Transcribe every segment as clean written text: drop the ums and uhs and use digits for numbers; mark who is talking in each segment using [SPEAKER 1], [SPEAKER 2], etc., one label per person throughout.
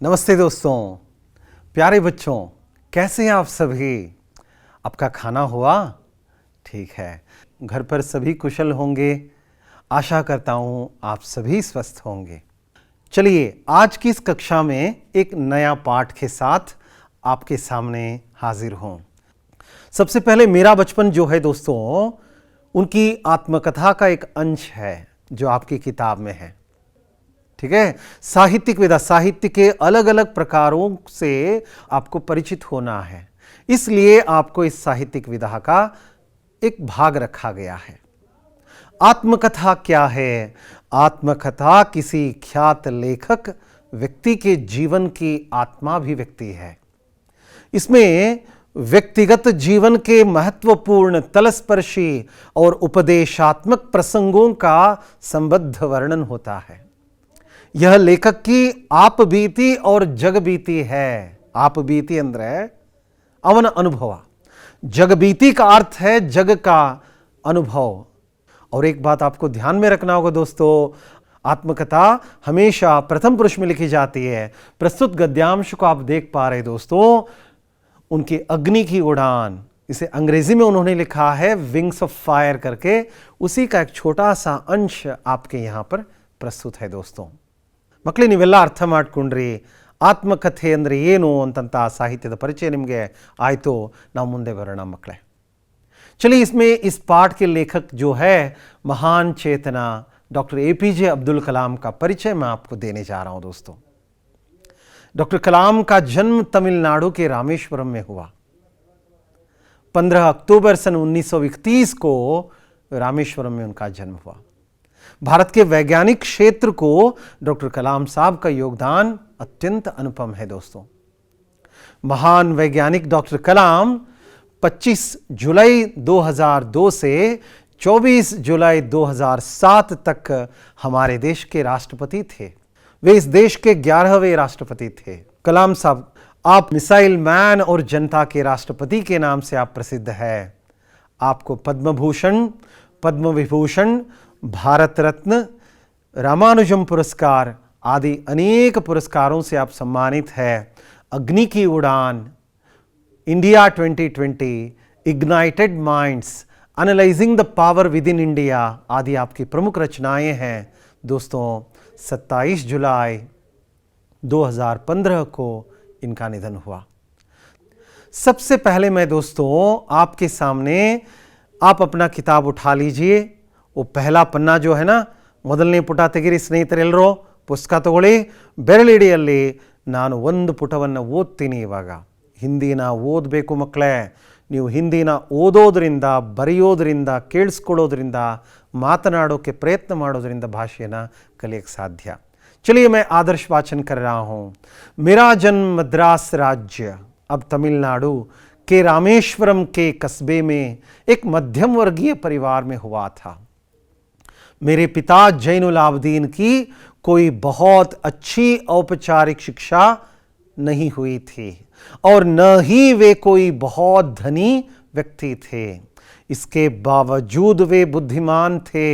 [SPEAKER 1] नमस्ते दोस्तों, प्यारे बच्चों, कैसे हैं आप सभी। आपका खाना हुआ? ठीक है, घर पर सभी कुशल होंगे। आशा करता हूं आप सभी स्वस्थ होंगे। चलिए, आज की इस कक्षा में एक नया पाठ के साथ आपके सामने हाजिर हूं। सबसे पहले मेरा बचपन जो है दोस्तों, उनकी आत्मकथा का एक अंश है जो आपकी किताब में है। ठीक है, साहित्यिक विधा, साहित्य के अलग अलग प्रकारों से आपको परिचित होना है, इसलिए आपको इस साहित्यिक विधा का एक भाग रखा गया है। आत्मकथा क्या है? आत्मकथा किसी ख्यात लेखक व्यक्ति के जीवन की आत्माभिव्यक्ति है। इसमें व्यक्तिगत जीवन के महत्वपूर्ण, तलस्पर्शी और उपदेशात्मक प्रसंगों का संबद्ध वर्णन होता है। यह लेखक की आप बीती और जग बीती है। आप बीती अंदर अवन अनुभव, जग बीती का अर्थ है जग का अनुभव। और एक बात आपको ध्यान में रखना होगा दोस्तों, आत्मकथा हमेशा प्रथम पुरुष में लिखी जाती है। प्रस्तुत गद्यांश को आप देख पा रहे दोस्तों, उनकी अग्नि की उड़ान, इसे अंग्रेजी में उन्होंने लिखा है विंग्स ऑफ फायर करके, उसी का एक छोटा सा अंश आपके यहां पर प्रस्तुत है दोस्तों। ಮಕ್ಕಳೇ, ನೀವೆಲ್ಲ ಅರ್ಥ ಮಾಡ್ಕೊಂಡ್ರಿ ಆತ್ಮಕಥೆ ಅಂದರೆ ಏನು ಅಂತಂತ ಸಾಹಿತ್ಯದ ಪರಿಚಯ ನಿಮಗೆ ಆಯಿತು। ನಾವು ಮುಂದೆ ಬರೋಣ ಮಕ್ಕಳೇ। चलिए, इसमें इस पाठ के लेखक जो है महान चेतना डॉक्टर एपीजे अब्दुल कलाम का परिचय मैं आपको देने जा रहा हूं दोस्तों। डॉक्टर कलाम का जन्म तमिलनाडु के रामेश्वरम में हुआ। 15 अक्टूबर सन 1931 को रामेश्वरम में उनका जन्म हुआ। भारत के वैज्ञानिक क्षेत्र को डॉक्टर कलाम साहब का योगदान अत्यंत अनुपम है दोस्तों। महान वैज्ञानिक डॉक्टर कलाम 25 जुलाई 2002 से 24 जुलाई 2007 तक हमारे देश के राष्ट्रपति थे। वे इस देश के 11वें राष्ट्रपति थे। कलाम साहब, आप मिसाइल मैन और जनता के राष्ट्रपति के नाम से आप प्रसिद्ध है। आपको पद्म भूषण, पद्म विभूषण, भारत रत्न, रामानुजम पुरस्कार आदि अनेक पुरस्कारों से आप सम्मानित है। अग्नि की उड़ान, India 2020, ignited minds, analysing the power with in India आदि आपकी प्रमुख रचनाएं हैं दोस्तों। 27 जुलाई 2015 को इनका निधन हुआ। सबसे पहले मैं दोस्तों आपके सामने, आप अपना किताब उठा लीजिए। वो पहला पन्ना जो है ना, ಮೊದಲನೇ ಪುಟ ತೆಗಿರಿ ಸ್ನೇಹಿತರೆಲ್ಲರೂ, ಪುಸ್ತಕ ತಗೊಳ್ಳಿ। ಬೆರಳಿಡಿಯಲ್ಲಿ ನಾನು ಒಂದು ಪುಟವನ್ನು ಓದ್ತೀನಿ ಇವಾಗ। ಹಿಂದಿನ ಓದಬೇಕು ಮಕ್ಕಳೇ। ನೀವು ಹಿಂದಿನ ಓದೋದ್ರಿಂದ, ಬರೆಯೋದ್ರಿಂದ, ಕೇಳಿಸ್ಕೊಳ್ಳೋದ್ರಿಂದ, ಮಾತನಾಡೋಕ್ಕೆ ಪ್ರಯತ್ನ ಮಾಡೋದ್ರಿಂದ ಭಾಷೆಯನ್ನು ಕಲಿಯಕ್ಕೆ ಸಾಧ್ಯ। चलिए, मैं आदर्श वाचन कर रहा हूँ। मेरा जन्म मद्रास राज्य, अब तमिलनाडु के रामेश्वरम के कस्बे में एक मध्यम वर्गीय परिवार में हुआ था। मेरे पिता जैनुल आबदीन की कोई बहुत अच्छी औपचारिक शिक्षा नहीं हुई थी और न ही वे कोई बहुत धनी व्यक्ति थे। इसके बावजूद वे बुद्धिमान थे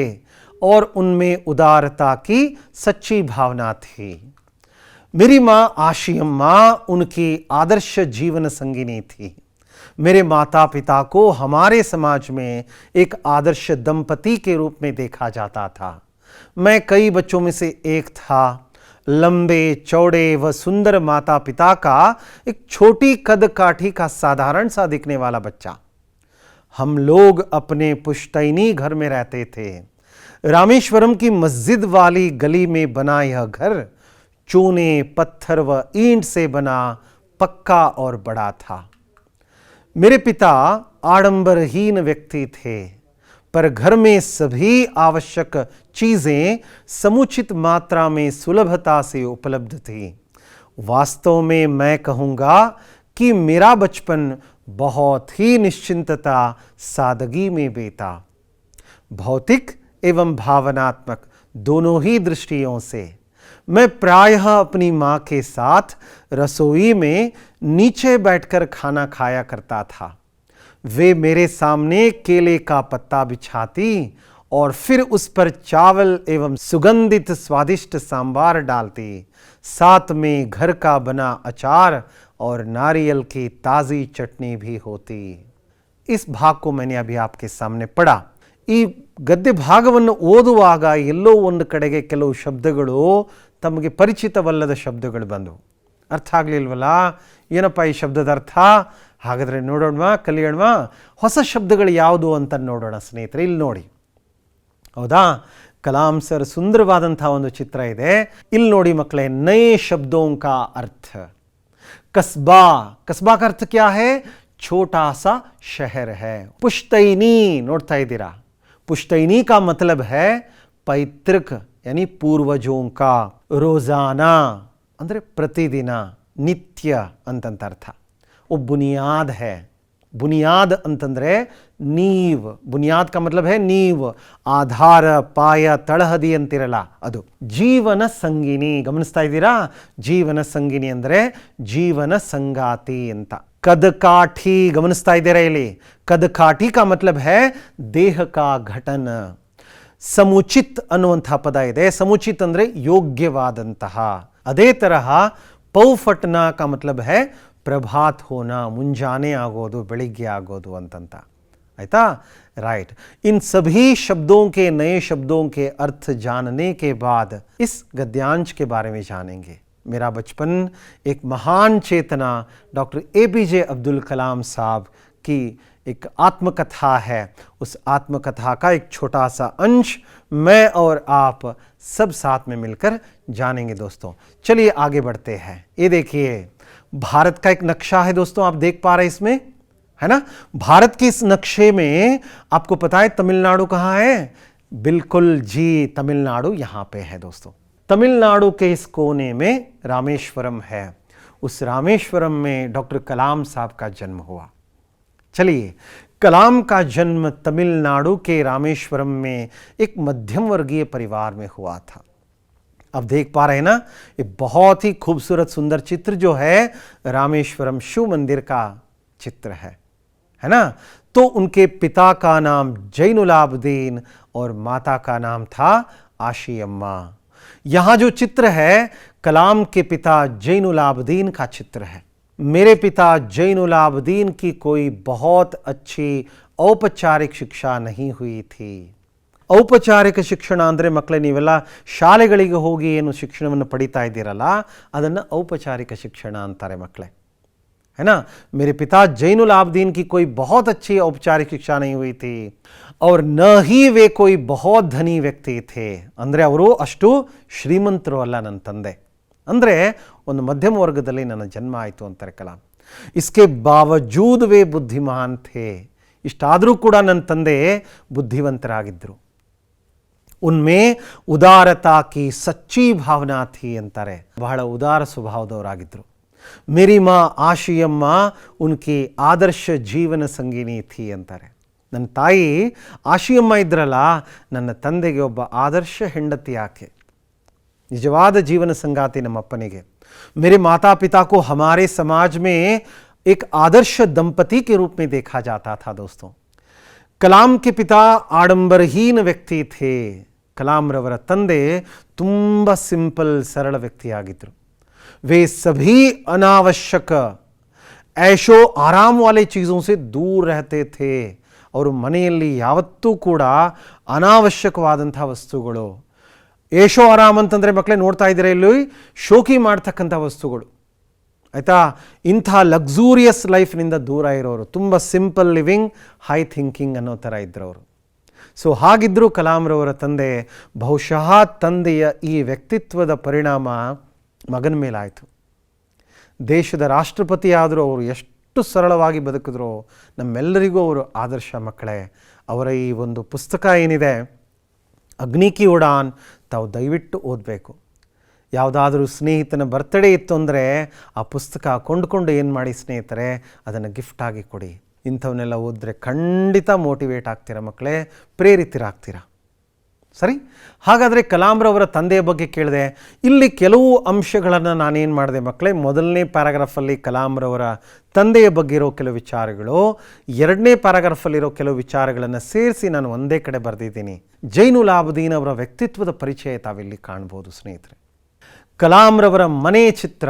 [SPEAKER 1] और उनमें उदारता की सच्ची भावना थी। मेरी माँ आशी अम्मा उनकी आदर्श जीवन संगिनी थी। मेरे माता पिता को हमारे समाज में एक आदर्श दंपति के रूप में देखा जाता था। मैं कई बच्चों में से एक था। लंबे चौड़े व सुंदर माता पिता का एक छोटी कद काठी का साधारण सा दिखने वाला बच्चा। हम लोग अपने पुश्तैनी घर में रहते थे। रामेश्वरम की मस्जिद वाली गली में बना यह घर चूने, पत्थर व ईंट से बना, पक्का और बड़ा था। मेरे पिता आडंबरहीन व्यक्ति थे, पर घर में सभी आवश्यक चीजें समुचित मात्रा में सुलभता से उपलब्ध थी। वास्तव में मैं कहूँगा कि मेरा बचपन बहुत ही निश्चिंतता, सादगी में बीता। भौतिक एवं भावनात्मक दोनों ही दृष्टियों से मैं प्रायः अपनी माँ के साथ रसोई में नीचे बैठकर खाना खाया करता था। वे मेरे सामने केले का पत्ता बिछाती और फिर उस पर चावल एवं सुगंधित स्वादिष्ट सांबार डालती। साथ में घर का बना अचार और नारियल की ताज़ी चटनी भी होती। इस भाग को मैंने अभी आपके सामने पढ़ा। ಈ ಗದ್ಯ ಭಾಗವನ್ನು ಓದುವಾಗ ಎಲ್ಲೋ ಒಂದು ಕಡೆಗೆ ಕೆಲವು ಶಬ್ದಗಳು ತಮಗೆ ಪರಿಚಿತವಲ್ಲದ ಶಬ್ದಗಳು ಬಂದವು. ಅರ್ಥ ಆಗಲಿಲ್ವಲ್ಲ, ಏನಪ್ಪ ಈ ಶಬ್ದದ ಅರ್ಥ? ಹಾಗಾದರೆ ನೋಡೋಣವಾ, ಕಲಿಯೋಣವಾ. ಹೊಸ ಶಬ್ದಗಳು ಯಾವುದು ಅಂತ ನೋಡೋಣ ಸ್ನೇಹಿತರೆ. ಇಲ್ಲಿ ನೋಡಿ, ಹೌದಾ, ಕಲಾಂ ಸರ್ ಸುಂದರವಾದಂಥ ಒಂದು ಚಿತ್ರ ಇದೆ. ಇಲ್ಲಿ ನೋಡಿ ಮಕ್ಕಳೇ, ನಯೇ ಶಬ್ದೋಂ ಕಾ ಅರ್ಥ. ಕಸ್ಬಾ, ಕಸ್ಬಾ का अर्थ क्या है? छोटा सा शहर है. पुश्तैनी ನೋಡ್ತಾ ಇದ್ದೀರಾ, पुश्तैनी का मतलब है पैतृक यानी पूर्वजों का. रोजाना ಅಂದರೆ ಪ್ರತಿದಿನ, ನಿತ್ಯ ಅಂತಂತ ಅರ್ಥ. वो बुनियाद है. बुनियाद ಅಂತಂದರೆ ನೀವ್. ಬುನಿಯಾದ್ का मतलब है ನೀವ್, ಆಧಾರ, ಪಾಯ, ತಳಹದಿ ಅಂತಿರಲ್ಲ ಅದು. ಜೀವನ ಸಂಗಿನಿ, ಗಮನಿಸ್ತಾ ಇದ್ದೀರಾ? ಜೀವನ ಸಂಗಿನಿ ಅಂದರೆ ಜೀವನ ಸಂಗಾತಿ ಅಂತ. ಕದಕಾಠಿ, ಗಮನಿಸ್ತಾ ಇದ್ದೀರಾ ಇಲ್ಲಿ? ಕದಕಾಠಿ का मतलब है ದೇಹ का ಘಟನ. ಸಮುಚಿತ್ ಅನ್ನುವಂಥ ಪದ ಇದೆ. ಸಮುಚಿತ್ ಅಂದರೆ ಯೋಗ್ಯವಾದಂತಹ. ಅದೇ ತರಹ ಪೌಫಟ್ನ का मतलब है ಪ್ರಭಾತ್ ಹೋನ, ಮುಂಜಾನೆ ಆಗೋದು, ಬೆಳಿಗ್ಗೆ ಆಗೋದು ಅಂತಂತ. ಆಯ್ತಾ? राइट. इन सभी शब्दों के, नए शब्दों के अर्थ जानने के बाद इस गद्यांश के बारे में जानेंगे. मेरा बचपन एक महान चेतना डॉक्टर APJ अब्दुल कलाम साहब की एक आत्मकथा है. उस आत्मकथा का एक छोटा सा अंश मैं और आप सब साथ में मिलकर जानेंगे दोस्तों. चलिए आगे बढ़ते हैं. ये देखिए, भारत का एक नक्शा है दोस्तों, आप देख पा रहे हैं इसमें, है ना? भारत के इस नक्शे में आपको पता है तमिलनाडु कहाँ है? बिल्कुल जी, तमिलनाडु यहाँ पे है दोस्तों. तमिलनाडु के इस कोने में रामेश्वरम है. उस रामेश्वरम में डॉक्टर कलाम साहब का जन्म हुआ. चलिए, कलाम का जन्म तमिलनाडु के रामेश्वरम में एक मध्यम वर्गीय परिवार में हुआ था. अब देख पा रहे हैं ना, ये बहुत ही खूबसूरत सुंदर चित्र जो है रामेश्वरम शिव मंदिर का चित्र है ना? तो उनके पिता का नाम जैनुलाब्दीन और माता का नाम था आशी अम्मा. यहाँ जो चित्र है कलाम के पिता जैनुलाब्दीन का चित्र है. मेरे पिता जैनुलाब्दीन की कोई बहुत अच्छी औपचारिक शिक्षा नहीं हुई थी. ಔಪಚಾರಿಕ ಶಿಕ್ಷಣ ಅಂದರೆ ಮಕ್ಕಳೇ, ನೀವೆಲ್ಲ ಶಾಲೆಗಳಿಗೆ ಹೋಗಿ ಏನು ಶಿಕ್ಷಣವನ್ನು ಪಡಿತಾ ಇದ್ದೀರಲ್ಲ, ಅದನ್ನು ಔಪಚಾರಿಕ ಶಿಕ್ಷಣ ಅಂತಾರೆ ಮಕ್ಕಳೇ, है ना? मेरे पिता जैनुलाब्दीन की कोई बहुत अच्छी औपचारिक शिक्षा नहीं हुई थी और न ही वे कोई बहुत धनी व्यक्ति थे. ಅಂದರೆ ಅವರು ಅಷ್ಟು ಶ್ರೀಮಂತರು ಅಲ್ಲ ನನ್ನ ತಂದೆ. ಅಂದರೆ ಒಂದು ಮಧ್ಯಮ ವರ್ಗದಲ್ಲಿ ನನ್ನ ಜನ್ಮ ಆಯಿತು ಅಂತಾರೆ ಕಲಾಂ. इसके बावजूद वे बुद्धिमान थे. ಇಷ್ಟಾದರೂ ಕೂಡ ನನ್ನ ತಂದೆ ಬುದ್ಧಿವಂತರಾಗಿದ್ದರು. उनमें उदारता की सच्ची भावना थी अंತಾರೆ. ಬಹಳ ಉದಾರ ಸ್ವಭಾವದವರಾಗಿದ್ದರು. मेरी माँ आशी अम्मा उनकी आदर्श जीवन संगिनी थी अंತಾರೆ. ನನ್ನ ತಾಯಿ ಆಶಿ ಅಮ್ಮ ಇದ್ರಲ್ಲ, ನನ್ನ ತಂದೆಗೆ ಒಬ್ಬ ಆದರ್ಶ ಹೆಂಡತಿ ಆಕೆ, ನಿಜವಾದ ಜೀವನ ಸಂಗಾತಿ ನಮ್ಮ ಅಪ್ಪನಿಗೆ. मेरे माता पिता को हमारे समाज में एक आदर्श दंपति के रूप में देखा जाता था दोस्तों. कलाम के पिता आडंबरहीन व्यक्ति थे. कलाम रवर ತಂದೆ ತುಂಬ ಸಿಂಪಲ್, ಸರಳ ವ್ಯಕ್ತಿಯಾಗಿದ್ದರು. वे सभी अनावश्यक ऐशो आराम वाले चीज़ों से दूर रहते थे. ಅವರು ಮನೆಯಲ್ಲಿ ಯಾವತ್ತೂ ಕೂಡ ಅನಾವಶ್ಯಕವಾದಂಥ ವಸ್ತುಗಳು, ಏಷೋ ಆರಾಮ್ ಅಂತಂದರೆ ಮಕ್ಕಳೇ ನೋಡ್ತಾ ಇದ್ದೀರಾ ಇಲ್ಲಿ, ಶೋಕಿ ಮಾಡ್ತಕ್ಕಂಥ ವಸ್ತುಗಳು, ಆಯಿತಾ? ಇಂಥ ಲಕ್ಸೂರಿಯಸ್ ಲೈಫ್ನಿಂದ ದೂರ ಇರೋರು, ತುಂಬ ಸಿಂಪಲ್ ಲಿವಿಂಗ್, ಹೈ ಥಿಂಕಿಂಗ್ ಅನ್ನೋ ಥರ ಇದ್ದರು ಅವರು. ಸೊ ಹಾಗಿದ್ದರೂ ಕಲಾಂರವರ ತಂದೆ, ಬಹುಶಃ ತಂದೆಯ ಈ ವ್ಯಕ್ತಿತ್ವದ ಪರಿಣಾಮ ಮಗನ ಮೇಲಾಯಿತು. ದೇಶದ ರಾಷ್ಟ್ರಪತಿ ಆದರೂ ಅವರು ಎಷ್ಟು ಸರಳವಾಗಿ ಬದುಕಿದ್ರು, ನಮ್ಮೆಲ್ಲರಿಗೂ ಅವರು ಆದರ್ಶ ಮಕ್ಕಳೇ. ಅವರ ಈ ಒಂದು ಪುಸ್ತಕ ಏನಿದೆ ಅಗ್ನಿ ಕಿ ಉಡಾನ್, ತಾವು ದಯವಿಟ್ಟು ಓದಬೇಕು. ಯಾವುದಾದ್ರೂ ಸ್ನೇಹಿತನ ಬರ್ತ್ಡೇ ಇತ್ತು ಅಂದರೆ ಆ ಪುಸ್ತಕ ಕೊಂಡ್ಕೊಂಡು ಏನು ಮಾಡಿ ಸ್ನೇಹಿತರೆ, ಅದನ್ನು ಗಿಫ್ಟಾಗಿ ಕೊಡಿ. ಇಂಥವನ್ನೆಲ್ಲ ಓದಿದ್ರೆ ಖಂಡಿತ ಮೋಟಿವೇಟ್ ಆಗ್ತೀರಾ ಮಕ್ಕಳೇ, ಪ್ರೇರಿತರಾಗ್ತೀರಾ. ಸರಿ, ಹಾಗಾದರೆ ಕಲಾಂರವರ ತಂದೆಯ ಬಗ್ಗೆ ಕೇಳಿದೆ. ಇಲ್ಲಿ ಕೆಲವು ಅಂಶಗಳನ್ನು ನಾನೇನು ಮಾಡಿದೆ ಮಕ್ಕಳೇ, ಮೊದಲನೇ ಪ್ಯಾರಾಗ್ರಾಫಲ್ಲಿ ಕಲಾಂರವರ ತಂದೆಯ ಬಗ್ಗೆ ಇರೋ ಕೆಲವು ವಿಚಾರಗಳು, ಎರಡನೇ ಪ್ಯಾರಾಗ್ರಾಫಲ್ಲಿರೋ ಕೆಲವು ವಿಚಾರಗಳನ್ನು ಸೇರಿಸಿ ನಾನು ಒಂದೇ ಕಡೆ ಬರೆದಿದ್ದೀನಿ. ಜೈನುಲಾಬ್ದೀನ್ ಅವರ ವ್ಯಕ್ತಿತ್ವದ ಪರಿಚಯ ತಾವಿಲ್ಲಿ ಕಾಣ್ಬೋದು ಸ್ನೇಹಿತರೆ. ಕಲಾಂರವರ ಮನೆ ಚಿತ್ರ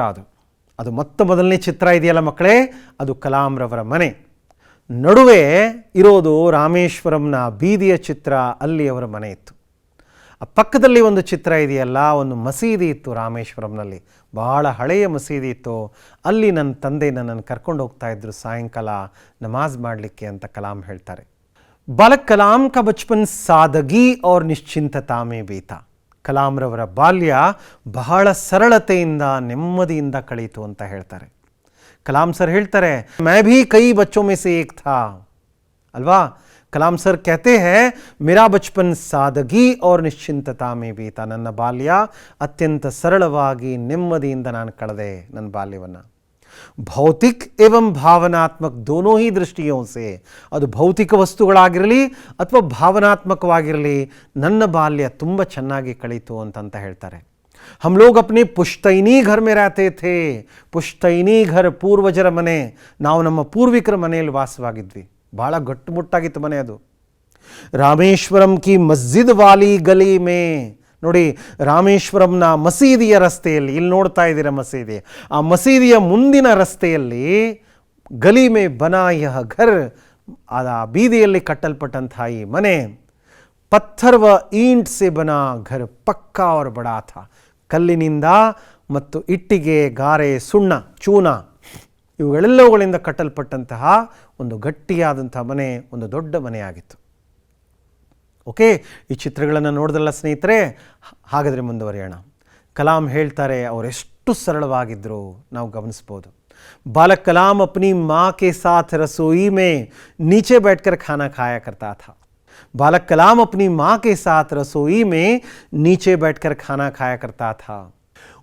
[SPEAKER 1] ಅದು ಮೊತ್ತ ಮೊದಲನೇ ಚಿತ್ರ ಇದೆಯಲ್ಲ ಮಕ್ಕಳೇ, ಅದು ಕಲಾಂರವರ ಮನೆ. ನಡುವೆ ಇರೋದು ರಾಮೇಶ್ವರಂನ ಬೀದಿಯ ಚಿತ್ರ, ಅಲ್ಲಿ ಅವರ ಮನೆ ಇತ್ತು. ಆ ಪಕ್ಕದಲ್ಲಿ ಒಂದು ಚಿತ್ರ ಇದೆಯಲ್ಲ, ಒಂದು ಮಸೀದಿ ಇತ್ತು ರಾಮೇಶ್ವರಂನಲ್ಲಿ, ಬಹಳ ಹಳೆಯ ಮಸೀದಿ ಇತ್ತು. ಅಲ್ಲಿ ನನ್ನ ತಂದೆ ನನ್ನನ್ನು ಕರ್ಕೊಂಡು ಹೋಗ್ತಾ ಇದ್ರು ಸಾಯಂಕಾಲ ನಮಾಜ್ ಮಾಡಲಿಕ್ಕೆ ಅಂತ ಕಲಾಂ ಹೇಳ್ತಾರೆ. ಬಾಲಕ್ ಕಲಾಂ ಕಾ ಬಚ್ಪನ್ ಸಾದಗಿ ಔರ್ ನಿಶ್ಚಿಂತತಾ ಮೇ ಬೀತಾ. ಕಲಾಂರವರ ಬಾಲ್ಯ ಬಹಳ ಸರಳತೆಯಿಂದ ನೆಮ್ಮದಿಯಿಂದ ಕಳೀತು ಅಂತ ಹೇಳ್ತಾರೆ. ಕಲಾಂ ಸರ್ ಹೇಳ್ತಾರೆ, ಮೈ ಭೀ ಕೈ ಬಚ್ಚೋ ಮೇ ಸೆ ಏಕ್ ಥಾ ಅಲ್ವಾ. ಕಲಾಂ ಸರ್ कहते हैं मेरा बचपन सादगी और निश्चिंतता में बीता. ನನ್ನ ಬಾಲ್ಯ ಅತ್ಯಂತ ಸರಳವಾಗಿ ನೆಮ್ಮದಿಯಿಂದ ನಾನು ಕಳೆದೆ ನನ್ನ ಬಾಲ್ಯವನ್ನು. ಭೌತಿಕ एवं ಭಾವನಾತ್ಮಕ दोनों ही दृष्टियों से, ಅದು ಭೌತಿಕ ವಸ್ತುಗಳಾಗಿರಲಿ ಅಥವಾ ಭಾವನಾತ್ಮಕವಾಗಿರಲಿ ನನ್ನ ಬಾಲ್ಯ ತುಂಬ ಚೆನ್ನಾಗಿ ಕಳೀತು ಅಂತ ಹೇಳ್ತಾರೆ. हम लोग अपने पुश्तैनी घर में रहते थे. पुश्तैनी घर ಪೂರ್ವಜರ ಮನೆ. ನಾವು ನಮ್ಮ ಪೂರ್ವಿಕರ ಮನೆಯಲ್ಲಿ ವಾಸವಾಗಿದ್ವಿ. ಬಹಳ ಗಟ್ಟುಮುಟ್ಟಾಗಿತ್ತು ಮನೆ ಅದು. ರಾಮೇಶ್ವರಂ ಕಿ ಮಸ್ಜಿದ್ ವಾಲಿ ಗಲಿ ಮೇ, ನೋಡಿ ರಾಮೇಶ್ವರಂನ ಮಸೀದಿಯ ರಸ್ತೆಯಲ್ಲಿ, ಇಲ್ಲಿ ನೋಡ್ತಾ ಇದ್ದೀರ ಮಸೀದಿ, ಆ ಮಸೀದಿಯ ಮುಂದಿನ ರಸ್ತೆಯಲ್ಲಿ ಗಲಿ ಮೇ ಬನಾ ಯಹ ಘರ್, ಆ ಬೀದಿಯಲ್ಲಿ ಕಟ್ಟಲ್ಪಟ್ಟಂತಹ ಈ ಮನೆ ಪತ್ಥರ್ ವ ಈಂಟ್ ಸೆ ಬನಾ ಘರ್ ಪಕ್ಕಾ ಔರ್ ಬಡಾ ಥಾ. ಕಲ್ಲಿನಿಂದ ಮತ್ತು ಇಟ್ಟಿಗೆ, ಗಾರೆ, ಸುಣ್ಣ, ಚೂನ ಇವುಗಳೆಲ್ಲವುಗಳಿಂದ ಕಟ್ಟಲ್ಪಟ್ಟಂತಹ ಒಂದು ಗಟ್ಟಿಯಾದಂಥ ಮನೆ, ಒಂದು ದೊಡ್ಡ ಮನೆಯಾಗಿತ್ತು. ಓಕೆ, ಈ ಚಿತ್ರಗಳನ್ನು ನೋಡಿದ್ರಲ್ಲ ಸ್ನೇಹಿತರೆ. ಹಾಗಾದರೆ ಮುಂದುವರಿಯೋಣ. ಕಲಾಂ ಹೇಳ್ತಾರೆ ಅವರೆಷ್ಟು ಸರಳವಾಗಿದ್ದರು ನಾವು ಗಮನಿಸ್ಬೋದು. ಬಾಲಕ್ ಕಲಾಂ ಅಪ್ನಿ ಮಾ ಕೆ ಸಾಥ್ ರಸೋಯಿ ಮೇ नीचे बैठकर खाना खाया करता था. बालक कलाम अपनी माँ के साथ रसोई में नीचे बैठकर खाना खाया करता था.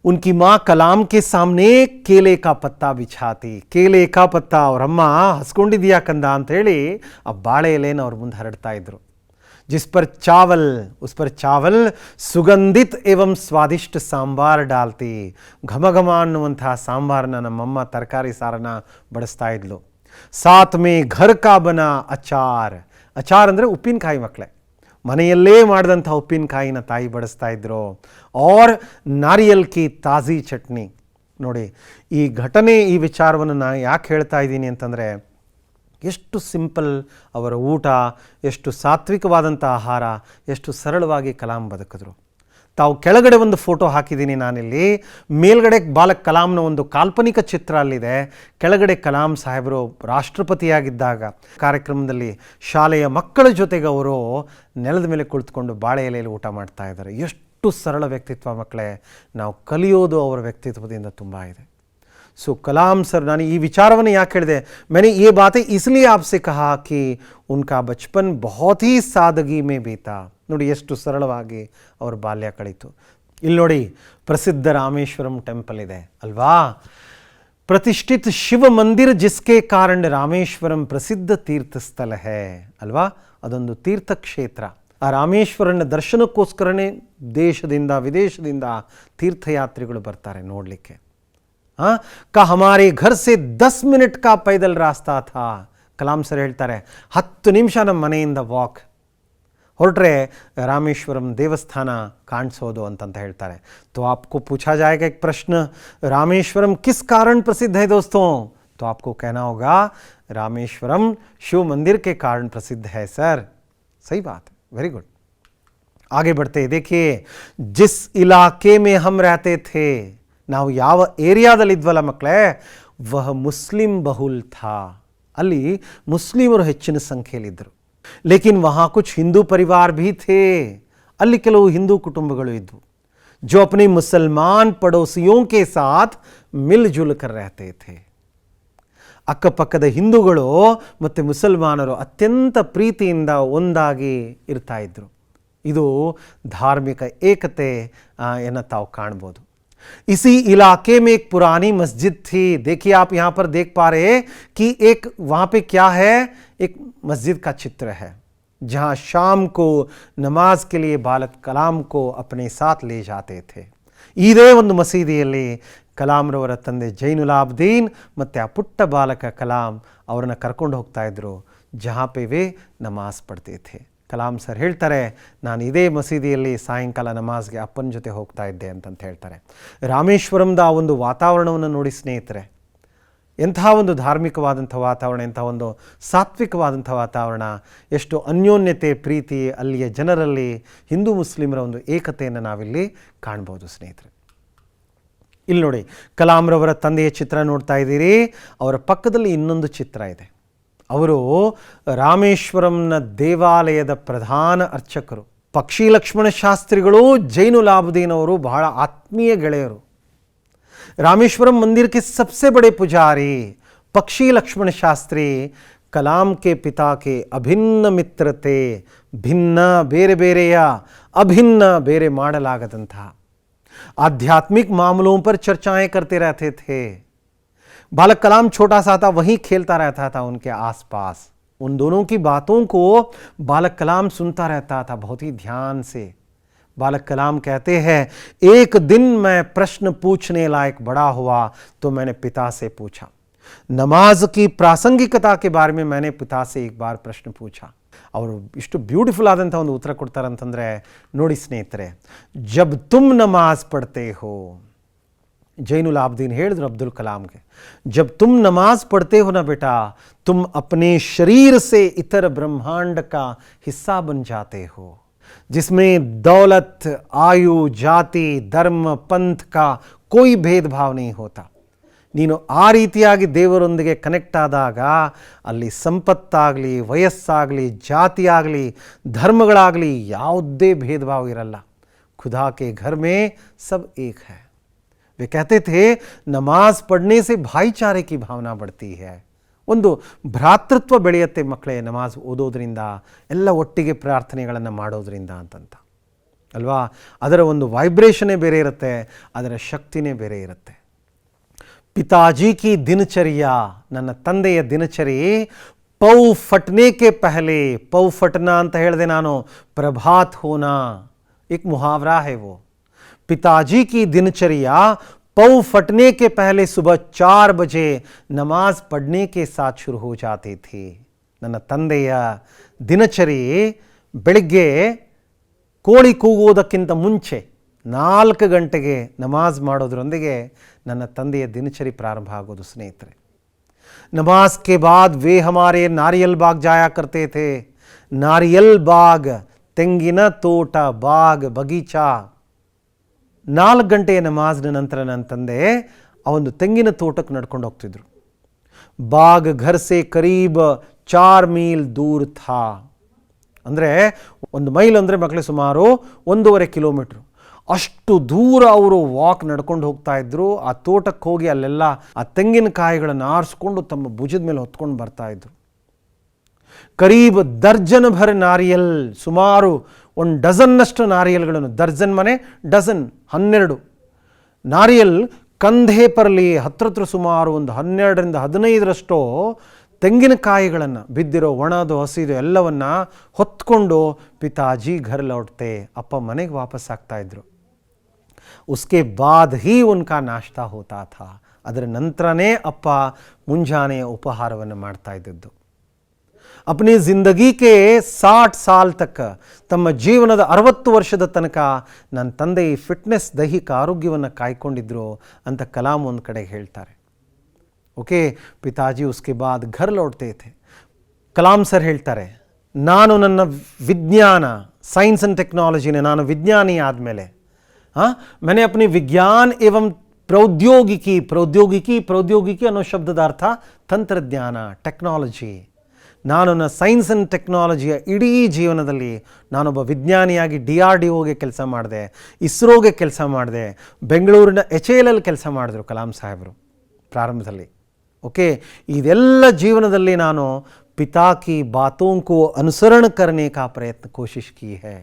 [SPEAKER 1] उनकी माँ कलाम के सामने केले का पत्ता बिछाती. केले का पत्ता ಅವ್ರ ಅಮ್ಮ ಹಸ್ಕೊಂಡಿದ್ಯಾ ಕಂದ ಅಂತ ಹೇಳಿ ಆ ಬಾಳೆ ಎಲೆನ ಅವ್ರ ಮುಂದೆ ಹರಡ್ತಾ ಇದ್ರು. जिस पर चावल, उस पर चावल सुगंधित एवं स्वादिष्ट सांबार डालती. ಘಮ ಘಮ ಅನ್ನುವಂತಹ ಸಾಂಬಾರನ್ನ ನಮ್ಮಮ್ಮ ತರಕಾರಿ ಸಾರನ್ನ ಬಡಿಸ್ತಾ ಇದ್ಲು. साथ में घर का बना अचार. ಅಚಾರ್ ಅಂದರೆ ಉಪ್ಪಿನಕಾಯಿ ಮಕ್ಕಳೇ, ಮನೆಯಲ್ಲೇ ಮಾಡಿದಂಥ ಉಪ್ಪಿನಕಾಯಿನ ತಾಯಿ ಬಡಿಸ್ತಾ ಇದ್ರು. और नारियल की ताज़ी ಚಟ್ನಿ. ನೋಡಿ ಈ ಘಟನೆ, ಈ ವಿಚಾರವನ್ನು ನಾನು ಯಾಕೆ ಹೇಳ್ತಾ ಇದ್ದೀನಿ ಅಂತಂದರೆ, ಎಷ್ಟು ಸಿಂಪಲ್ ಅವರ ಊಟ, ಎಷ್ಟು ಸಾತ್ವಿಕವಾದಂಥ ಆಹಾರ, ಎಷ್ಟು ಸರಳವಾಗಿ ಕಲಾಂ ಬದುಕಿದ್ರು. ತಾವು ಕೆಳಗಡೆ ಒಂದು ಫೋಟೋ ಹಾಕಿದ್ದೀನಿ ನಾನಿಲ್ಲಿ. ಮೇಲ್ಗಡೆ ಬಾಲಕ್ ಕಲಾಂನ ಒಂದು ಕಾಲ್ಪನಿಕ ಚಿತ್ರ ಅಲ್ಲಿದೆ. ಕೆಳಗಡೆ ಕಲಾಂ ಸಾಹೇಬರು ರಾಷ್ಟ್ರಪತಿಯಾಗಿದ್ದಾಗ ಕಾರ್ಯಕ್ರಮದಲ್ಲಿ ಶಾಲೆಯ ಮಕ್ಕಳ ಜೊತೆಗೆ ಅವರು ನೆಲದ ಮೇಲೆ ಕುಳಿತುಕೊಂಡು ಬಾಳೆ ಎಲೆಯಲ್ಲಿ ಊಟ ಮಾಡ್ತಾ ಇದ್ದಾರೆ. ಎಷ್ಟು ಸರಳ ವ್ಯಕ್ತಿತ್ವ ಮಕ್ಕಳೇ. ನಾವು ಕಲಿಯೋದು ಅವರ ವ್ಯಕ್ತಿತ್ವದಿಂದ ತುಂಬ ಇದೆ. सो कलाम सर, ನಾನು ಈ ವಿಚಾರವನ್ನು ಯಾಕೆ ಹೇಳಿದೆ, मैंने ये बातें इसलिए आपसे कहा कि उनका बचपन बहुत ही सादगी में बीता. ನೋಡಿ ಎಷ್ಟು ಸರಳವಾಗಿ ಅವರ ಬಾಲ್ಯ ಕಳೀತು. ಇಲ್ಲಿ ನೋಡಿ ಪ್ರಸಿದ್ಧ ರಾಮೇಶ್ವರಂ ಟೆಂಪಲ್ ಇದೆ ಅಲ್ವಾ. प्रतिष्ठित शिव मंदिर जिसके कारण रामेश्वरम प्रसिद्ಧ ತೀರ್ಥ ಸ್ಥಳ है ಅಲ್ವಾ. ಅದೊಂದು ತೀರ್ಥ ಕ್ಷೇತ್ರ. ಆ ರಾಮೇಶ್ವರನ ದರ್ಶನಕ್ಕೋಸ್ಕರನೇ ದೇಶದಿಂದ ವಿದೇಶದಿಂದ ತೀರ್ಥಯಾತ್ರಿಗಳು ಬರ್ತಾರೆ ನೋಡಲಿಕ್ಕೆ. हाँ, का हमारे घर से 10 मिनट का पैदल रास्ता था. कलाम सर ಹೇಳ್ತಾರೆ 10 ನಿಮಿಷ ನಮ್ಮ ಮನೆಯಿಂದ ವಾಕ್ ಹೊರಟ್ರೆ ರಾಮೇಶ್ವರಂ ದೇವಸ್ಥಾನ ಕಾಣಿಸೋದು ಅಂತ ಹೇಳ್ತಾರೆ. तो आपको पूछा जाएगा एक प्रश्न, रामेश्वरम किस कारण प्रसिद्ध है दोस्तों? तो आपको कहना होगा रामेश्वरम शिव मंदिर के कारण प्रसिद्ध है सर. सही बात है, वेरी गुड. आगे बढ़ते देखिए, जिस इलाके में हम रहते थे, ನಾವು ಯಾವ ಏರಿಯಾದಲ್ಲಿದ್ವಲ್ಲ ಮಕ್ಕಳೇ, ವಹ ಮುಸ್ಲಿಂ ಬಹುಲ್ ಥಾ. ಅಲ್ಲಿ ಮುಸ್ಲಿಮರು ಹೆಚ್ಚಿನ ಸಂಖ್ಯೆಯಲ್ಲಿದ್ದರು. ಲೇಕಿನ್ ವಹಾ ಕುಚ್ ಹಿಂದೂ ಪರಿವಾರ ಭೀ ಥೇ. ಅಲ್ಲಿ ಕೆಲವು ಹಿಂದೂ ಕುಟುಂಬಗಳು ಇದ್ವು. ಜೋ ಅಪ್ನೆ ಮುಸಲ್ಮಾನ್ ಪಡೋಸಿಯೋ ಕೆ ಸಾಥ್ ಮಿಲ್ ಜುಲ್ ಕರ್ ರಹತೆ ಥೇ. ಅಕ್ಕಪಕ್ಕದ ಹಿಂದೂಗಳು ಮತ್ತು ಮುಸಲ್ಮಾನರು ಅತ್ಯಂತ ಪ್ರೀತಿಯಿಂದ ಒಂದಾಗಿ ಇರ್ತಾ ಇದ್ರು. ಇದು ಧಾರ್ಮಿಕ ಏಕತೆ ಎನ್ನ ತಾವು ಕಾಣ್ಬೋದು. इसी इलाके में एक पुरानी मस्जिद थी. देखिए आप यहाँ पर देख पा रहे हैं कि एक वहाँ पे क्या है, एक मस्जिद का चित्र है जहाँ शाम को नमाज के लिए बालक कलाम को अपने साथ ले जाते थे. ಇದೇ ಒಂದು ಮಸೀದಿಯಲ್ಲಿ ಕಲಾಂರವರ ತಂದೆ ಜೈನುಲಾಬ್ದೀನ್ ಮತ್ತು ಆ ಪುಟ್ಟ ಬಾಲಕ ಕಲಾಂ ಅವರನ್ನು ಕರ್ಕೊಂಡು ಹೋಗ್ತಾ ಇದ್ರು. ಜहाँ पे वे ನಮಾಜ್ ಪಡ್ತೆ ಥೆ. ಕಲಾಂ ಸರ್ ಹೇಳ್ತಾರೆ, ನಾನು ಇದೇ ಮಸೀದಿಯಲ್ಲಿ ಸಾಯಂಕಾಲ ನಮಾಜ್ಗೆ ಅಪ್ಪನ ಜೊತೆ ಹೋಗ್ತಾ ಇದ್ದೆ ಅಂತಂತ ಹೇಳ್ತಾರೆ. ರಾಮೇಶ್ವರಂದ ಆ ಒಂದು ವಾತಾವರಣವನ್ನು ನೋಡಿ ಸ್ನೇಹಿತರೆ, ಎಂಥ ಒಂದು ಧಾರ್ಮಿಕವಾದಂಥ ವಾತಾವರಣ, ಎಂಥ ಒಂದು ಸಾತ್ವಿಕವಾದಂಥ ವಾತಾವರಣ, ಎಷ್ಟು ಅನ್ಯೋನ್ಯತೆ ಪ್ರೀತಿ ಅಲ್ಲಿಯ ಜನರಲ್ಲಿ, ಹಿಂದೂ ಮುಸ್ಲಿಮರ ಒಂದು ಏಕತೆಯನ್ನು ನಾವಿಲ್ಲಿ ಕಾಣ್ಬೋದು ಸ್ನೇಹಿತರೆ. ಇಲ್ಲಿ ನೋಡಿ, ಕಲಾಂರವರ ತಂದೆಯ ಚಿತ್ರ ನೋಡ್ತಾ ಇದ್ದೀರಿ, ಅವರ ಪಕ್ಕದಲ್ಲಿ ಇನ್ನೊಂದು ಚಿತ್ರ ಇದೆ. ಅವರು ರಾಮೇಶ್ವರಂನ ದೇವಾಲಯದ ಪ್ರಧಾನ ಅರ್ಚಕರು. ಪಕ್ಷಿ ಲಕ್ಷ್ಮಣ ಶಾಸ್ತ್ರಿಗಳು ಜೈನುಲಾಬುದ್ದೀನ್ ಅವರು ಬಹಳ ಆತ್ಮೀಯ ಗೆಳೆಯರು. रामेश्वरम मंदिर के सबसे बड़े पुजारी पक्षी लक्ष्मण शास्त्री कलाम के पिता के अभिन्न मित्रते, भिन्न ಬೇರೆ ಬೇರೆಯ अभिन्न ಬೇರೆ ಮಾಡಲಾಗದಂತಹ आध्यात्मिक मामलों पर चर्चाएं करते रहते थे. बालक कलाम छोटा सा था, वहीं खेलता रहता था उनके आसपास. उन दोनों की बातों को बालक कलाम सुनता रहता था बहुत ही ध्यान से. बालक कलाम कहते हैं, एक दिन मैं प्रश्न पूछने लायक बड़ा हुआ तो मैंने पिता से पूछा. नमाज की प्रासंगिकता के बारे में मैंने पिता से एक बार प्रश्न पूछा. ಅವರು ಇಷ್ಟು ಬ್ಯೂಟಿಫುಲ್ ಆದಂಥ ಒಂದು ಉತ್ತರ ಕೊಡ್ತಾರಂತಂದರೆ ನೋಡಿ ಸ್ನೇಹಿತರೆ, ಜಬ್ ತುಮ್ ನಮಾಜ್ ಪಡ್ತೆ ಹೋ, ಜೈನುಲ್ ಆಬ್ದೀನ್ ಹೇಳಿದ್ರು ಅಬ್ದುಲ್ ಕಲಾಂಗೆ, जब तुम नमाज पढ़ते हो ना बेटा, तुम अपने शरीर से इतर ब्रह्मांड का हिस्सा बन जाते हो, जिसमें दौलत, आयु, जाति, धर्म, पंथ का कोई भेदभाव नहीं होता. ನೀನು ಆ ರೀತಿಯಾಗಿ ದೇವರೊಂದಿಗೆ ಕನೆಕ್ಟ್ ಆದಾಗ ಅಲ್ಲಿ ಸಂಪತ್ತಾಗಲಿ, ವಯಸ್ಸಾಗಲಿ, ಜಾತಿ ಆಗಲಿ, ಧರ್ಮಗಳಾಗಲಿ ಯಾವುದೇ ಭೇದಭಾವ ಇರಲ್ಲ. खुदा के घर में सब एक है. वे कहते थे नमाज पढ़ने से भाईचारे की भावना बढ़ती है. ಒಂದು ಭ್ರಾತೃತ್ವ ಬೆಳೆಯುತ್ತೆ ಮಕ್ಕಳೇ ನಮಾಜ್ ಓದೋದ್ರಿಂದ, ಎಲ್ಲ ಒಟ್ಟಿಗೆ ಪ್ರಾರ್ಥನೆಗಳನ್ನು ಮಾಡೋದ್ರಿಂದ ಅಂತಂತ ಅಲ್ವಾ. ಅದರ ಒಂದು ವೈಬ್ರೇಷನ್ನೇ ಬೇರೆ ಇರುತ್ತೆ, ಅದರ ಶಕ್ತಿನೇ ಬೇರೆ ಇರುತ್ತೆ. पिताजी की दिनचर्या, ನನ್ನ ತಂದೆಯ ದಿನಚರಿ, ಪೌ ಫಟ್ನೆ ಕೆ ಪಹಲೆ, ಪೌ ಫಟ್ನಾ ಅಂತ ಹೇಳಿದೆ ನಾನು, ಪ್ರಭಾತ್ ಹೋನಾ, एक मुहावरा है वो. पिताजी की दिनचर्या पौ फटने के पहले सुबह 4 बजे नमाज पढ़ने के साथ शुरू हो जाती थी. ನನ್ನ ತಂದೆಯ ದಿನಚರಿ ಬೆಳಿಗ್ಗೆ ಕೋಳಿ ಕೂಗುವುದಕ್ಕಿಂತ ಮುಂಚೆ 4 ಗಂಟೆಗೆ ನಮಾಜ್ ಮಾಡೋದ್ರೊಂದಿಗೆ ನನ್ನ ತಂದೆಯ ದಿನಚರಿ ಪ್ರಾರಂಭ ಆಗೋದು ಸ್ನೇಹಿತರೆ. नमाज के बाद वे हमारे नारियल बाग जाया करते थे. नारियल बाग, ತೆಂಗಿನ ತೋಟ, ಬಾಗ್, ಬಗೀಚಾ. 4 ಗಂಟೆಯ ನಮಾಜ್ನ ನಂತರ ನನ್ನ ತಂದೆ ಆ ಒಂದು ತೆಂಗಿನ ತೋಟಕ್ಕೆ ನಡ್ಕೊಂಡು ಹೋಗ್ತಿದ್ರು. ಬಾಗ್ ಘರ್ ಸೆ ಕರೀಬ್ 4 ಮೀಲ್ ದೂರ ಥಾ. ಅಂದರೆ 1 ಮೈಲ್ ಅಂದರೆ ಮಕ್ಕಳೇ ಸುಮಾರು 1.5 ಕಿಲೋಮೀಟ್ರು. ಅಷ್ಟು ದೂರ ಅವರು ವಾಕ್ ನಡ್ಕೊಂಡು ಹೋಗ್ತಾ ಇದ್ರು. ಆ ತೋಟಕ್ಕೆ ಹೋಗಿ ಅಲ್ಲೆಲ್ಲ ಆ ತೆಂಗಿನಕಾಯಿಗಳನ್ನು ಆರಿಸ್ಕೊಂಡು ತಮ್ಮ ಭುಜದ ಮೇಲೆ ಹೊತ್ಕೊಂಡು ಬರ್ತಾ ಇದ್ರು. ಕರೀಬ್ ದರ್ಜನ್ ಭರ್ ನಾರಿಯಲ್, ಸುಮಾರು 1 ಡಜನ್ನಷ್ಟು ನಾರಿಯಲ್ಗಳನ್ನು, ದರ್ಜನ್ ಮನೆ ಡಜನ್ 12 ನಾರಿಯಲ್ ಕಂಧೆ ಪರ್ಲಿ, ಹತ್ರ ಸುಮಾರು ಒಂದು 12ರಿಂದ 15ರಷ್ಟು ತೆಂಗಿನಕಾಯಿಗಳನ್ನು, ಬಿದ್ದಿರೋ ಒಣದು ಹಸಿದು ಎಲ್ಲವನ್ನ ಹೊತ್ಕೊಂಡು ಪಿತಾಜಿ ಘರ್ ಲೌಟ್ತೆ, ಅಪ್ಪ ಮನೆಗೆ ವಾಪಸ್ ಆಗ್ತಾ ಇದ್ರು. उसके बाद ही उनका नाश्ता होता था. ಅದರ ನಂತರನೇ ಅಪ್ಪ ಮುಂಜಾನೆಯ ಉಪಹಾರವನ್ನು ಮಾಡ್ತಾ ಇದ್ದದ್ದು. अपनी ಜಿಂದಗಿ के 60 साल तक, ತಮ್ಮ ಜೀವನದ 60 ವರ್ಷದ ತನಕ ನನ್ನ ತಂದೆ ಈ ಫಿಟ್ನೆಸ್, ದೈಹಿಕ ಆರೋಗ್ಯವನ್ನು ಕಾಯ್ಕೊಂಡಿದ್ರು ಅಂತ ಕಲಾಂ ಒಂದು ಕಡೆ ಹೇಳ್ತಾರೆ. ಓಕೆ, ಪಿತಾಜಿ ಉಸ್ಕೆ ಬಾದ್ ಘರ್ ಲೌಟ್ತೆ ಥೆ. ಕಲಾಂ ಸರ್ ಹೇಳ್ತಾರೆ, ನಾನು ನನ್ನ ವಿಜ್ಞಾನ, ಸೈನ್ಸ್ ಆ್ಯಂಡ್ ಟೆಕ್ನಾಲಜಿನ, ನಾನು ವಿಜ್ಞಾನಿ ಆದಮೇಲೆ मैंने अपनी विज्ञान एवं प्रौद्योगिकी, प्रौद्योगिकी ಅನ್ನೋ ಶಬ್ದದ ಅರ್ಥ ತಂತ್ರಜ್ಞಾನ, ಟೆಕ್ನಾಲಜಿ. ನಾನು ನನ್ನ ಸೈನ್ಸ್ ಆ್ಯಂಡ್ ಟೆಕ್ನಾಲಜಿಯ ಇಡೀ ಜೀವನದಲ್ಲಿ ನಾನೊಬ್ಬ ವಿಜ್ಞಾನಿಯಾಗಿ DRDOಗೆ ಕೆಲಸ ಮಾಡಿದೆ, ಇಸ್ರೋಗೆ ಕೆಲಸ ಮಾಡಿದೆ, ಬೆಂಗಳೂರಿನ HAL ಕೆಲಸ ಮಾಡಿದ್ರು ಕಲಾಂ ಸಾಹೇಬರು ಪ್ರಾರಂಭದಲ್ಲಿ. ಓಕೆ, ಇದೆಲ್ಲ ಜೀವನದಲ್ಲಿ ನಾನು ಪಿತಾ ಕಿ ಬಾತೋಂ ಕೋ ಅನುಸರಣ ಕರ್ನೆ ಕಾ ಪ್ರಯತ್ನ ಕೋಶಿಶ್ ಕಿ ಹೈ.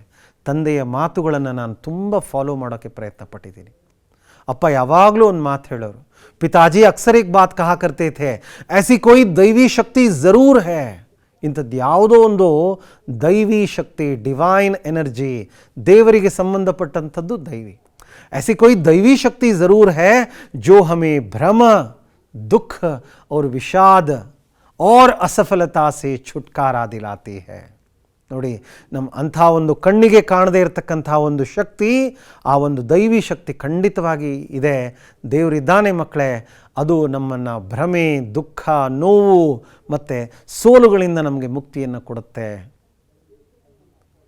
[SPEAKER 1] ತಂದೆಯ ಮಾತುಗಳನ್ನು ನಾನು ತುಂಬ ಫಾಲೋ ಮಾಡೋಕ್ಕೆ ಪ್ರಯತ್ನ ಪಟ್ಟಿದ್ದೀನಿ. ಅಪ್ಪ ಯಾವಾಗಲೂ ಒಂದು ಮಾತು ಹೇಳೋರು, ಪಿತಾಜಿ ಅಕ್ಸರ್ ಏಕ್ ಬಾತ್ ಕಹಾ ಕರ್ತೆ ಥೆ, ಐಸಿ ಕೋಯಿ ದೈವಿ ಶಕ್ತಿ ಜರೂರ್ ಹೈ. ಇಂಥದ್ದು ಯಾವುದೋ ಒಂದು ದೈವಿ ಶಕ್ತಿ, ಡಿವೈನ್ ಎನರ್ಜಿ, ದೇವರಿಗೆ ಸಂಬಂಧಪಟ್ಟಂಥದ್ದು ದೈವಿ. ऐसी कोई दैवी शक्ति ज़रूर है जो हमें भ्रम, दुख और विषाद और असफलता से छुटकारा दिलाती है. ನೋಡಿ, ನಮ್ಮ ಅಂಥ ಒಂದು ಕಣ್ಣಿಗೆ ಕಾಣದೇ ಇರತಕ್ಕಂಥ ಒಂದು ಶಕ್ತಿ, ಆ ಒಂದು ದೈವಿ ಶಕ್ತಿ ಖಂಡಿತವಾಗಿ ಇದೆ. ದೇವರಿದ್ದಾನೆ ಮಕ್ಕಳೇ. ಅದು ನಮ್ಮನ್ನು ಭ್ರಮೆ, ದುಃಖ, ನೋವು ಮತ್ತು ಸೋಲುಗಳಿಂದ ನಮಗೆ ಮುಕ್ತಿಯನ್ನು ಕೊಡುತ್ತೆ.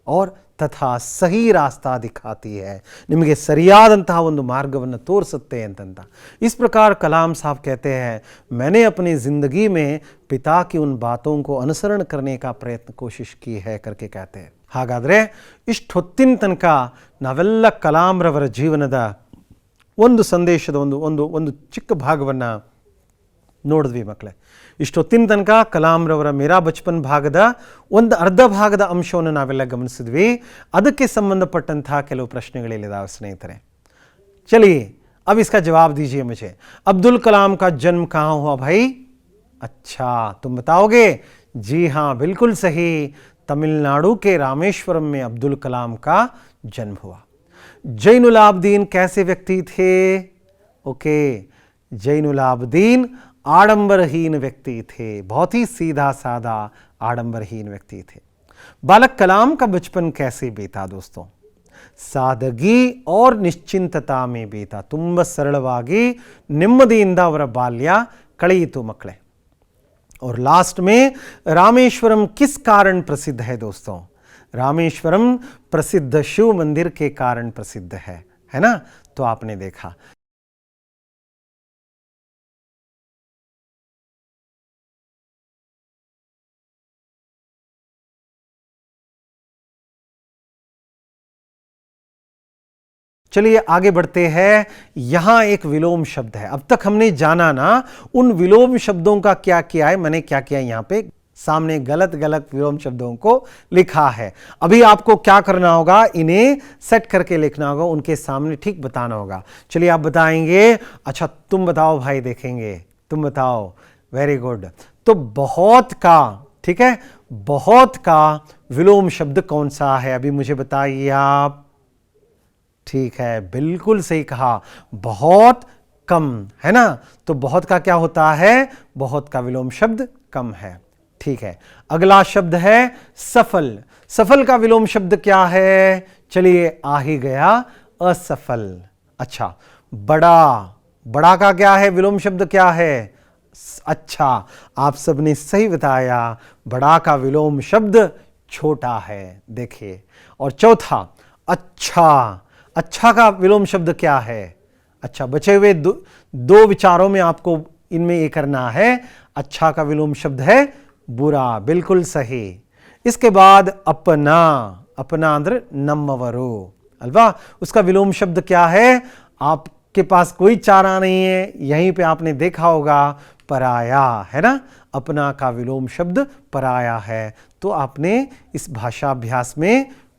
[SPEAKER 1] और तथा सही रास्ता दिखाती है, निಮಗೆ ಸರಿಯಾದಂತಹ ಒಂದು ಮಾರ್ಗವನ್ನು ತೋರಿಸುತ್ತೆ ಅಂತಂತ. इस प्रकार कलाम साहब कहते हैं, मैंने अपनी ज़िंदगी में पिता की उन बातों को अनुसरण करने का प्रयत्न कोशिश की है करके कहते हैं. ಹಾಗಾದರೆ ಇಷ್ಟು ಹೊತ್ತಿನ ತನಕ ನಾವೆಲ್ಲ ಕಲಾಂರವರ ಜೀವನದ ಒಂದು ಸಂದೇಶದ ಒಂದು ಚಿಕ್ಕ ಭಾಗವನ್ನು ನೋಡಿದ್ವಿ ಮಕ್ಕಳೇ. ಇಷ್ಟೊತ್ತಿನ ತನಕ ಕಲಾಂರವರ ಮೇರಾ ಬಚ್ಪನ್ ಭಾಗದ ಒಂದು ಅರ್ಧ ಭಾಗದ ಅಂಶವನ್ನು ನಾವೆಲ್ಲ ಗಮನಿಸಿದ್ವಿ. ಅದಕ್ಕೆ ಸಂಬಂಧಪಟ್ಟಂತಹ ಕೆಲವು ಪ್ರಶ್ನೆಗಳಿದ್ದಾವೆ ಸ್ನೇಹಿತರೆ. चलिए अब इसका जवाब दीजिए मुझे. अब्दुल कलाम का जन्म कहाँ हुआ भाई? अच्छा, तुम बताओगे? जी हाँ, बिल्कुल सही. तमिलनाडु के रामेश्वरम में अब्दुल कलाम का जन्म हुआ. जैनुल आबदीन कैसे व्यक्ति थे? ओके, जैनुल आबदीन आडंबरहीन व्यक्ति थे, बहुत ही सीधा साधा आडंबरहीन व्यक्ति थे. बालक कलाम का बचपन कैसे बीता दोस्तों? सादगी और निश्चिंतता में बीता. ತುಂಬ ಸರಳವಾಗಿ ನೆಮ್ಮದಿಯಿಂದ ಅವರ ಬಾಲ್ಯ ಕಳೆಯಿತು ಮಕ್ಕಳೇ. और लास्ट में रामेश्वरम किस कारण प्रसिद्ध है दोस्तों? रामेश्वरम प्रसिद्ध शिव मंदिर के कारण प्रसिद्ध है ना? तो आपने देखा. चलिए आगे बढ़ते हैं. यहाँ एक विलोम शब्द है. अब तक हमने जाना ना उन विलोम शब्दों का क्या किया है. मैंने क्या किया, यहाँ पे सामने गलत गलत विलोम शब्दों को लिखा है. अभी आपको क्या करना होगा, इन्हें सेट करके लिखना होगा, उनके सामने ठीक बताना होगा. चलिए आप बताएंगे. अच्छा तुम बताओ भाई, देखेंगे. तुम बताओ. Very good. तो बहुत का, ठीक है, बहुत का विलोम शब्द कौन सा है? अभी मुझे बताइए आप. ठीक है, बिल्कुल सही कहा, बहुत कम, है ना? तो बहुत का क्या होता है? बहुत का विलोम शब्द कम है. ठीक है, अगला शब्द है सफल. सफल का विलोम शब्द क्या है? चलिए आ ही गया, असफल. अच्छा, बड़ा, बड़ा का क्या है विलोम शब्द, क्या है? अच्छा, आप सबने सही बताया, बड़ा का विलोम शब्द छोटा है. देखिए. और चौथा अच्छा. अच्छा का विलोम शब्द क्या है? अच्छा, बचे हुए दो विचारों में आपको इनमें ये करना है. अच्छा का विलोम शब्द है बुरा. बिल्कुल सही. इसके बाद अपना. अपना अंदर नम्मवरो अल्वा, उसका विलोम शब्द क्या है? आपके पास कोई चारा नहीं है, यहीं पे आपने देखा होगा, पराया, है ना? अपना का विलोम शब्द पराया है. तो आपने इस भाषा अभ्यास में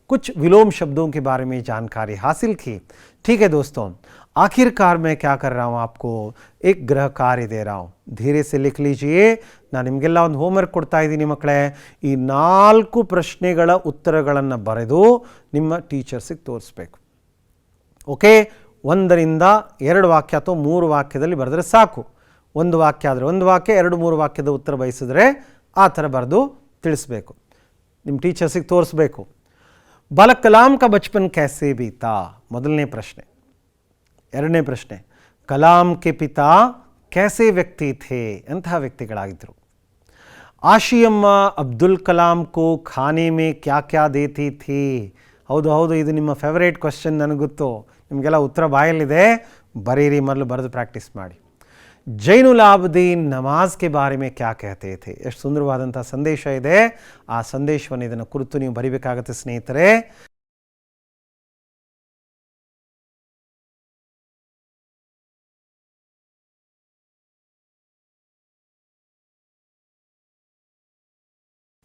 [SPEAKER 1] कुछ विलोम शब्दों के बारे में जानकारी हासिल की. ठीक है दोस्तों, आखिरकार मैं क्या कर रहा हूँ, आपको एक गृह कार्य दे रहा हूँ. धीरे से लिख लीजिए. ನಾನು ನಿಮಗೆಲ್ಲ ಒಂದು ಹೋಮ್ವರ್ಕ್ ಕೊಡ್ತಾ ಇದ್ದೀನಿ ಮಕ್ಕಳೇ. ಈ 4 ಪ್ರಶ್ನೆಗಳ ಉತ್ತರಗಳನ್ನು ಬರೆದು ನಿಮ್ಮ ಟೀಚರ್ಸಿಗೆ ತೋರಿಸ್ಬೇಕು. ಓಕೆ, 1ರಿಂದ 2 ವಾಕ್ಯ ಅಥವಾ 3 ವಾಕ್ಯದಲ್ಲಿ ಬರೆದ್ರೆ ಸಾಕು. 1 ವಾಕ್ಯ ಆದರೆ 1 ವಾಕ್ಯ, 2-3 ವಾಕ್ಯದ ಉತ್ತರ ಬಯಸಿದ್ರೆ ಆ ಥರ ಬರೆದು ತಿಳಿಸ್ಬೇಕು. ನಿಮ್ಮ ಟೀಚರ್ಸಿಗೆ ತೋರಿಸ್ಬೇಕು. बालक कलाम का बचपन कैसे बीता? ಮೊದಲನೇ ಪ್ರಶ್ನೆ. ಎರಡನೇ ಪ್ರಶ್ನೆ, ಕಲಾಂ ಕೆ ಪಿತಾ कैसे व्यक्ति थे? ಎಂತಹ ವ್ಯಕ್ತಿಗಳಾಗಿದ್ದರು? ಆಶಿಯಮ್ಮ ಅಬ್ದುಲ್ ಕಲಾಂ ಕೋ ಖಾನೆ ಮೇ ಕ್ಯಾ ಕ್ಯಾ ದೇತಿ ಥಿ? ಹೌದು ಹೌದು, ಇದು ನಿಮ್ಮ ಫೇವರೇಟ್ ಕ್ವಶನ್, ನನಗೆ ಗೊತ್ತು. ನಿಮಗೆಲ್ಲ ಉತ್ತರ ಬಾಯಲ್ಲಿದೆ, ಬರೀರಿ, ಮೊದಲು ಬರೆದು ಪ್ರಾಕ್ಟೀಸ್ ಮಾಡಿ. ಜೈನುಲ್ ಆಬದೀನ್ ನಮಾಜ್ ಕೆ ಬಾರೆ ಮೇ ಕ್ಯಾ ಕಹತೆ ಥೆ? ಎಷ್ಟು ಸುಂದರವಾದಂಥ ಸಂದೇಶ ಇದೆ. ಆ ಸಂದೇಶವನ್ನು ಇದನ್ನು ಕುರಿತು ನೀವು ಬರಿಬೇಕಾಗತ್ತೆ ಸ್ನೇಹಿತರೆ.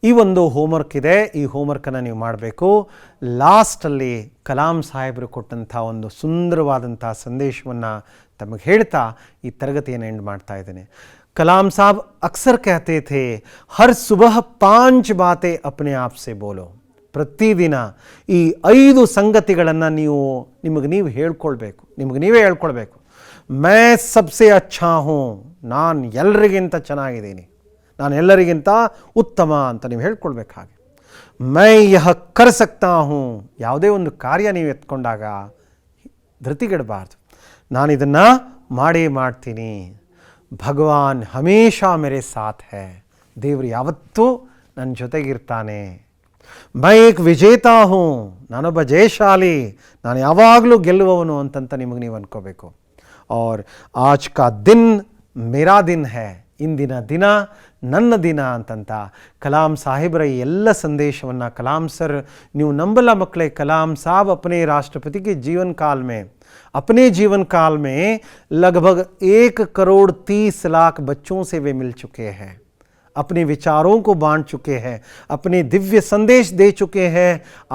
[SPEAKER 1] ಈ ಒಂದು ಹೋಮ್ವರ್ಕ್ ಇದೆ. ಈ ಹೋಮ್ವರ್ಕನ್ನು ನೀವು ಮಾಡಬೇಕು. ಲಾಸ್ಟಲ್ಲಿ ಕಲಾಂ ಸಾಹೇಬರು ಕೊಟ್ಟಂಥ ಒಂದು ಸುಂದರವಾದಂಥ ಸಂದೇಶವನ್ನು ತಮಗೆ ಹೇಳ್ತಾ ಈ ತರಗತಿಯನ್ನು ಎಂಡ್ ಮಾಡ್ತಾ ಇದ್ದೇನೆ. कलाम साहब अक्सर कहते थे, हर सुबह 5 बातें अपने आप से बोलो. ಪ್ರತಿದಿನ ಈ 5 ಸಂಗತಿಗಳನ್ನು ನಿಮಗೆ ನೀವು ಹೇಳ್ಕೊಳ್ಬೇಕು, ನಿಮಗೆ ನೀವೇ ಹೇಳ್ಕೊಳ್ಬೇಕು. ಮೈ ಸಬ್ಸೆ ಅಚ್ಚಾ ಹೂँ, ನಾನು ಎಲ್ಲರಿಗಿಂತ ಚೆನ್ನಾಗಿದ್ದೀನಿ, ನಾನು ಎಲ್ಲರಿಗಿಂತ ಉತ್ತಮ ಅಂತ ನೀವು ಹೇಳ್ಕೊಳ್ಬೇಕು. ಹಾಗೆ मैं यह कर सकता हूँ ಯಾವುದೇ ಒಂದು ಕಾರ್ಯ ನೀವು ಎತ್ಕೊಂಡಾಗ ಧೃತಿಗೆಡಬಾರ್ದು. ನಾನು ಇದನ್ನು ಮಾಡೇ ಮಾಡ್ತೀನಿ. ಭಗವಾನ್ ಹಮೇಶಾ ಮೇರೆ ಸಾಥ್ ಹೈ. ದೇವರು ಯಾವತ್ತೂ ನನ್ನ ಜೊತೆಗಿರ್ತಾನೆ. ಮೈ ಏಕ್ ವಿಜೇತ ಹೂँ, ನಾನೊಬ್ಬ ಜಯಶಾಲಿ, ನಾನು ಯಾವಾಗಲೂ ಗೆಲ್ಲುವವನು ಅಂತಂತ ನಿಮಗೆ ನೀವು ಅನ್ಕೋಬೇಕು. और आज का दिन मेरा दिन है, ಇಂದಿನ ದಿನ ನನ್ನ ದಿನ ಅಂತಂತ ಕಲಾಂ ಸಾಹೇಬರ ಈ ಎಲ್ಲ ಸಂದೇಶವನ್ನು ಕಲಾಂ ಸರ್, ನೀವು ನಂಬಲ್ಲ ಮಕ್ಕಳೇ, ಕಲಾಂ साहब अपने राष्ट्रपति के जीवन काल में, अपने जीवन काल में लगभग 1,30,00,000 बच्चों से वे मिल चुके हैं, अपने विचारों को बांट चुके हैं, अपने दिव्य संदेश दे चुके हैं,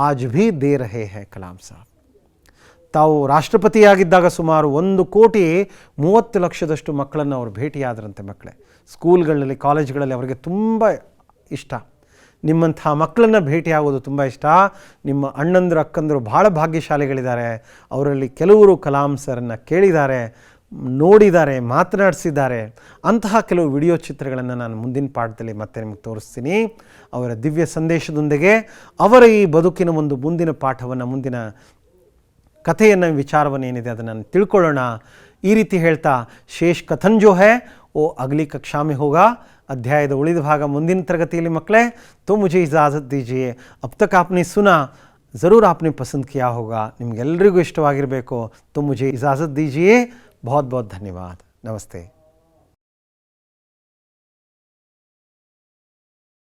[SPEAKER 1] आज भी दे रहे हैं कलाम साहब. ತಾವು ರಾಷ್ಟ್ರಪತಿಯಾಗಿದ್ದಾಗ ಸುಮಾರು 1,30,30,00,000 ಮಕ್ಕಳನ್ನು ಅವರು ಭೇಟಿಯಾದರಂತೆ. ಮಕ್ಕಳೇ ಸ್ಕೂಲ್ಗಳಲ್ಲಿ ಕಾಲೇಜ್ಗಳಲ್ಲಿ ಅವರಿಗೆ ತುಂಬ ಇಷ್ಟ, ನಿಮ್ಮಂಥ ಮಕ್ಕಳನ್ನು ಭೇಟಿಯಾಗೋದು ತುಂಬ ಇಷ್ಟ. ನಿಮ್ಮ ಅಣ್ಣಂದರು ಅಕ್ಕಂದರು ಭಾಳ ಭಾಗ್ಯಶಾಲಿಗಳಿದ್ದಾರೆ. ಅವರಲ್ಲಿ ಕೆಲವರು ಕಲಾಂ ಸರ್ನ ಕೇಳಿದ್ದಾರೆ, ನೋಡಿದ್ದಾರೆ, ಮಾತನಾಡಿಸಿದ್ದಾರೆ. ಅಂತಹ ಕೆಲವು ವಿಡಿಯೋ ಚಿತ್ರಗಳನ್ನು ನಾನು ಮುಂದಿನ ಪಾಠದಲ್ಲಿ ಮತ್ತೆ ನಿಮಗೆ ತೋರಿಸ್ತೀನಿ. ಅವರ ದಿವ್ಯ ಸಂದೇಶದೊಂದಿಗೆ ಅವರ ಈ ಬದುಕಿನ ಒಂದು ಮುಂದಿನ ಪಾಠವನ್ನು, ಮುಂದಿನ ಕಥೆಯನ್ನು, ವಿಚಾರವನ್ನು ಏನಿದೆ ಅದನ್ನು ತಿಳ್ಕೊಳ್ಳೋಣ. ಈ ರೀತಿ ಹೇಳ್ತಾ ಶೇಷ್ ಕಥನ್ ಜೋ ಹೈ वो अगली कक्षा में होगा. अध्यायದ ಉಳಿದ ಭಾಗ ಮುಂದಿನ ತರಗತಿಯಲ್ಲಿ ಮಕ್ಕಳೇ. तो मुझे इजाज़त दीजिए. अब तक आपने सुना, ज़रूर आपने पसंद किया होगा, ನಿಮಗೆಲ್ಲರಿಗೂ ಇಷ್ಟವಾಗಿರಬೇಕು. तो मुझे इजाज़त दीजिए. बहुत बहुत धन्यवाद. नमस्ते.